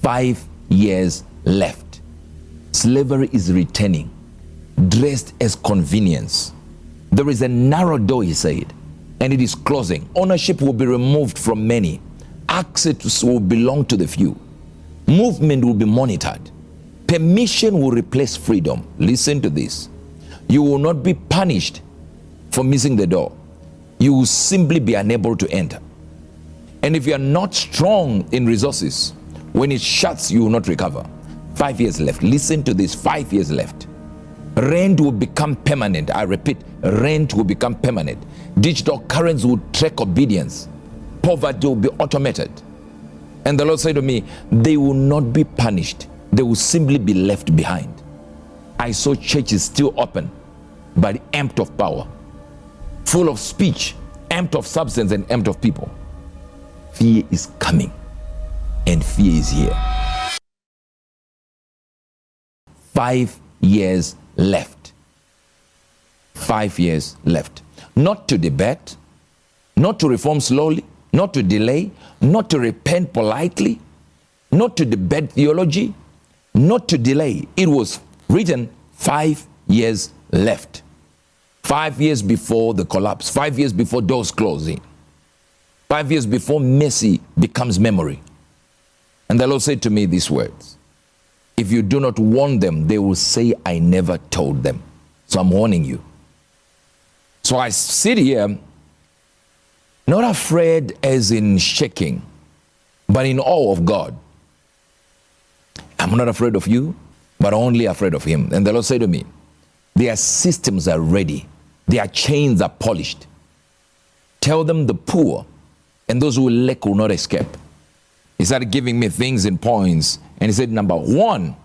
5 years left. Slavery is returning, dressed as convenience. There is a narrow door, he said, and it is closing. Ownership will be removed from many. Access will belong to the few. Movement will be monitored. Permission will replace freedom. Listen to this. You will not be punished for missing the door. You will simply be unable to enter. And if you are not strong in resources, when it shuts, you will not recover. 5 years left. Listen to this. 5 years left. Rent will become permanent. I repeat, rent will become permanent. Digital currency will track obedience. Poverty will be automated. And the Lord said to me, they will not be punished. They will simply be left behind. I saw churches still open, but empty of power, full of speech, empty of substance, and empty of people. Fear is coming, and fear is here. 5 years left. 5 years left. Not to debate, not to reform slowly, not to delay, not to repent politely, not to debate theology, not to delay. It was written 5 years left. 5 years before the collapse, 5 years before doors closing, 5 years before mercy becomes memory. And the Lord said to me these words: if you do not warn them, they will say, I never told them. So I'm warning you. So I sit here, not afraid as in shaking, but in awe of God. I'm not afraid of you, but only afraid of him. And the Lord said to me, their systems are ready. Their chains are polished. Tell them the poor and those who lack will not escape. He started giving me things in points. And he said, number one,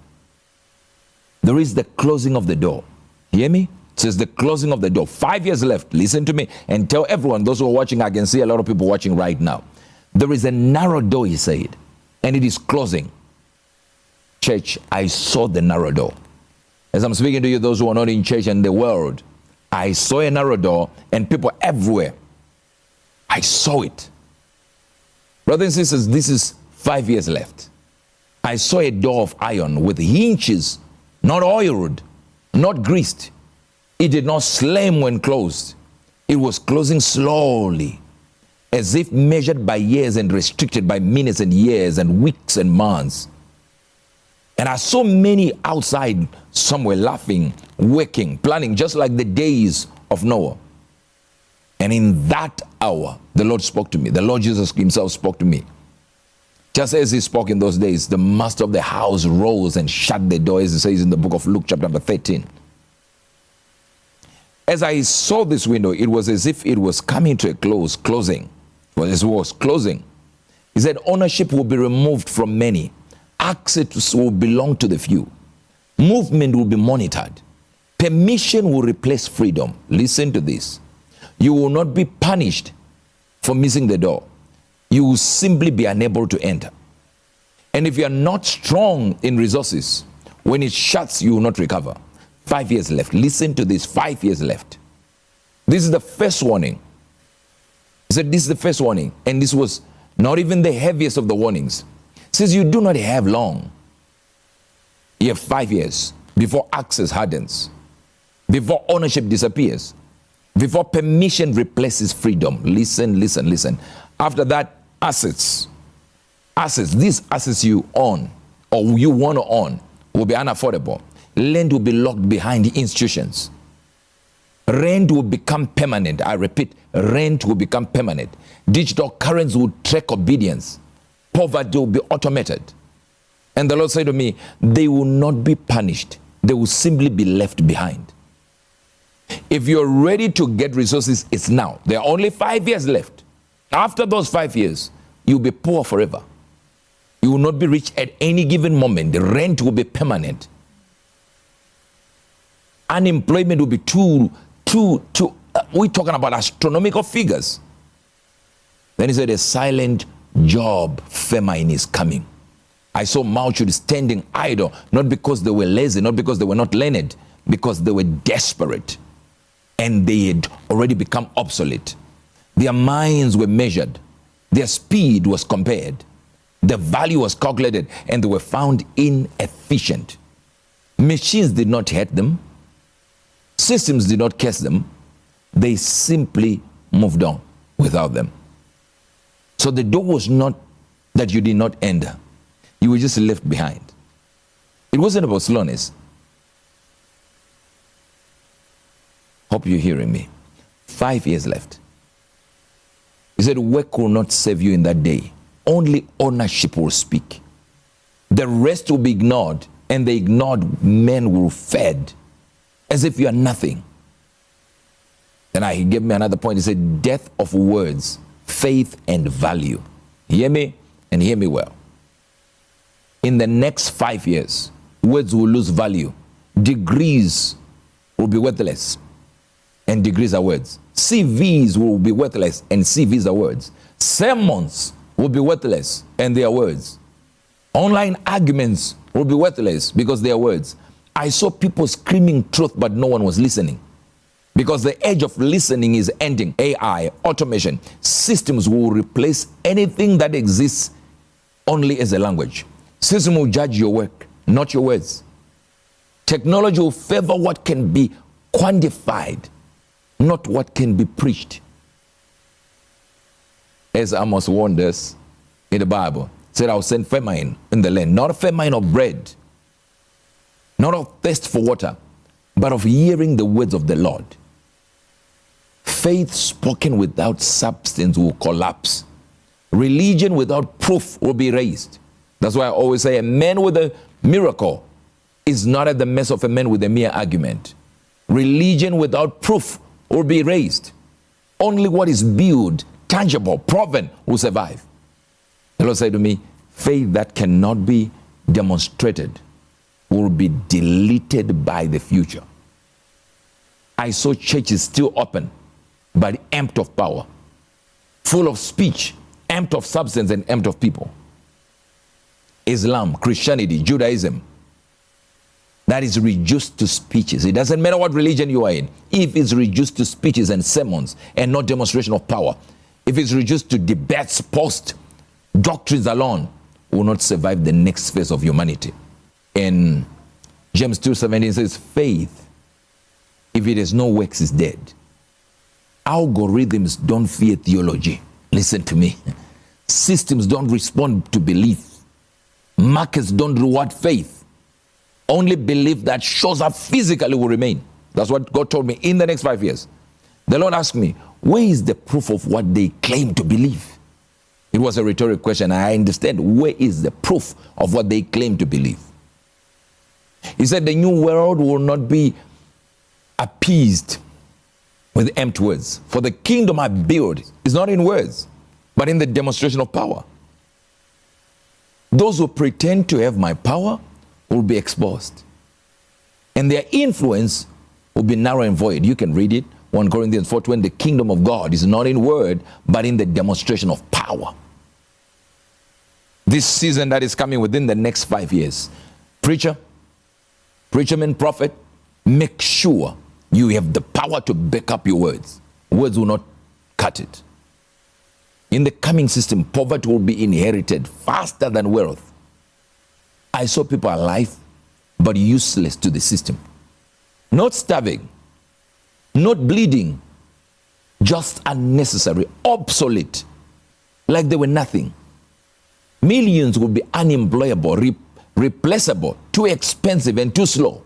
there is the closing of the door. Hear me? It says the closing of the door. 5 years left. Listen to me and tell everyone, those who are watching, I can see a lot of people watching right now. There is a narrow door, he said, and it is closing. Church, I saw the narrow door. As I'm speaking to you, those who are not in church and the world, I saw a narrow door and people everywhere. I saw it. Brothers and sisters, this is 5 years left. I saw a door of iron with hinges, not oiled, not greased. It did not slam when closed. It was closing slowly, as if measured by years and restricted by minutes and years and weeks and months. And I saw many outside somewhere laughing, working, planning, just like the days of Noah. And in that hour, the Lord spoke to me. The Lord Jesus himself spoke to me. Just as he spoke in those days, the master of the house rose and shut the door, as it says in the book of Luke chapter number 13. As I saw this window, it was as if it was coming to a closing. As it was closing. He said, ownership will be removed from many. Access will belong to the few. Movement will be monitored. Permission will replace freedom. Listen to this. You will not be punished for missing the door. You will simply be unable to enter. And if you are not strong in resources, when it shuts, you will not recover. 5 years left. Listen to this. 5 years left. This is the first warning. He said, this is the first warning. And this was not even the heaviest of the warnings. He says, you do not have long. You have 5 years before access hardens, before ownership disappears, before permission replaces freedom. Listen, listen, listen. After that, assets, these assets you own or you want to own will be unaffordable. Land will be locked behind institutions. Rent will become permanent. I repeat, rent will become permanent. Digital currency will track obedience. Poverty will be automated. And the Lord said to me, they will not be punished. They will simply be left behind. If you're ready to get resources, it's now. There are only 5 years left. After those 5 years, you'll be poor forever. You will not be rich at any given moment. The rent will be permanent. Unemployment will be we're talking about astronomical figures. Then he said, a silent job famine is coming. I saw multitudes standing idle, not because they were lazy, not because they were not learned, because they were desperate and they had already become obsolete. Their minds were measured. Their speed was compared. The value was calculated and they were found inefficient. Machines did not hurt them. Systems did not curse them. They simply moved on without them. So the door was not that you did not enter. You were just left behind. It wasn't about slowness. Hope you're hearing me. 5 years left. He said, work will not save you in that day. Only ownership will speak. The rest will be ignored, and the ignored men will fed as if you are nothing. Then he gave me another point. He said, death of words, faith and value. Hear me and hear me well. In the next 5 years, words will lose value. Degrees will be worthless, and degrees are words. CVs will be worthless, and CVs are words. Sermons will be worthless, and they are words. Online arguments will be worthless because they are words. I saw people screaming truth, but no one was listening. Because the age of listening is ending. AI, automation, systems will replace anything that exists only as a language. System will judge your work, not your words. Technology will favor what can be quantified, not what can be preached. As Amos warned us in the Bible, said, I'll send famine in the land, not a famine of bread, not of thirst for water, but of hearing the words of the Lord. Faith spoken without substance will collapse. Religion without proof will be raised. That's why I always say a man with a miracle is not at the mess of a man with a mere argument. Religion without proof will be raised. Only what is built, tangible, proven will survive. The Lord said to me, faith that cannot be demonstrated will be deleted by the future. I saw churches still open, but empty of power, full of speech, empty of substance, and empty of people. Islam, Christianity, Judaism, that is reduced to speeches. It doesn't matter what religion you are in. If it's reduced to speeches and sermons and not demonstration of power, if it's reduced to debates, post doctrines alone, will not survive the next phase of humanity. In James 2:17 says, faith, if it has no works, is dead. Algorithms don't fear theology. Listen to me. Systems don't respond to belief. Markets don't reward faith. Only belief that shows up physically will remain. That's what God told me in the next 5 years. The Lord asked me, where is the proof of what they claim to believe? It was a rhetorical question. I understand. Where is the proof of what they claim to believe? He said the new world will not be appeased with empty words. For the kingdom I build is not in words, but in the demonstration of power. Those who pretend to have my power will be exposed, and their influence will be narrow and void. You can read it, 1 Corinthians 4:20. The kingdom of God is not in word, but in the demonstration of power. This season that is coming within the next 5 years, preacherman, prophet, make sure you have the power to back up your words. Words will not cut it. In the coming system, poverty will be inherited faster than wealth. I saw people alive, but useless to the system. Not starving, not bleeding, just unnecessary, obsolete, like they were nothing. Millions will be unemployable, replaceable, too expensive and too slow.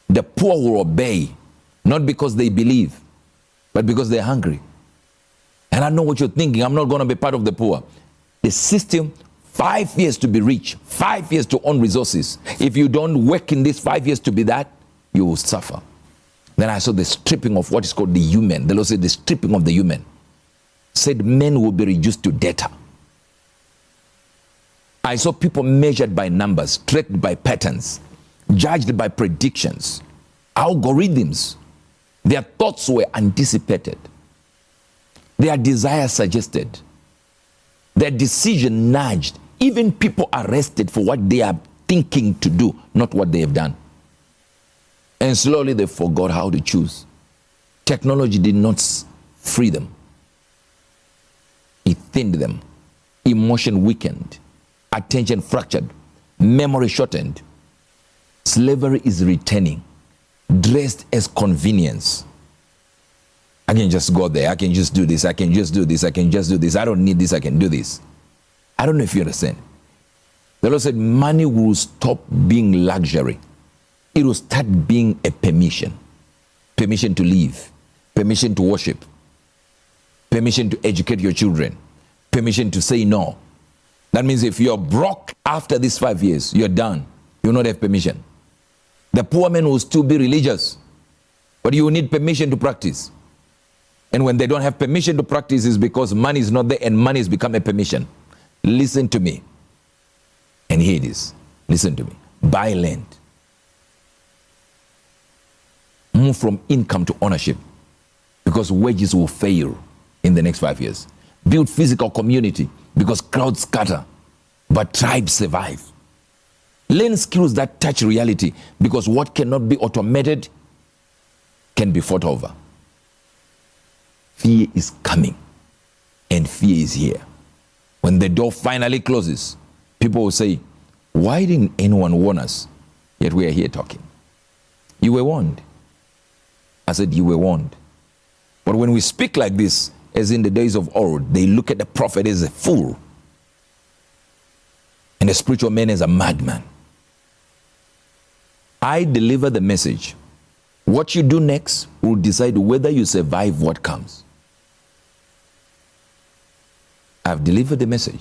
The poor will obey, not because they believe, but because they're hungry. And I know what you're thinking. I'm not going to be part of the poor. The system, 5 years to be rich, 5 years to own resources. If you don't work in these 5 years to be that, you will suffer. Then I saw the stripping of what is called the human. The Lord said the stripping of the human. Said men will be reduced to data. I saw people measured by numbers, tracked by patterns, judged by predictions, algorithms. Their thoughts were anticipated. Their desires suggested. Their decision nudged. Even people arrested for what they are thinking to do, not what they have done. And slowly they forgot how to choose. Technology did not free them. It thinned them. Emotion weakened. attention fractured, memory shortened. Slavery is returning, dressed as convenience. I can just go there, I can just do this, I can just do this, I can just do this, I don't need this, I can do this. I don't know if you understand. The Lord said money will stop being luxury. It will start being a permission. Permission to live, permission to worship, permission to educate your children, permission to say no. That means if you're broke after these 5 years, you're done. You will not have permission. The poor man will still be religious, but you will need permission to practice. And when they don't have permission to practice, it's because money is not there, and money has become a permission. Listen to me. And here it is. Listen to me. Buy land. Move from income to ownership, because wages will fail in the next 5 years. Build physical community, because crowds scatter, but tribes survive. Learn skills that touch reality, because what cannot be automated can be fought over. Fear is coming, and fear is here. When the door finally closes, people will say, why didn't anyone warn us? Yet we are here talking. You were warned. I said, you were warned. But when we speak like this, as in the days of old, they look at the prophet as a fool, and the spiritual man as a madman. I deliver the message. What you do next will decide whether you survive what comes. I've delivered the message.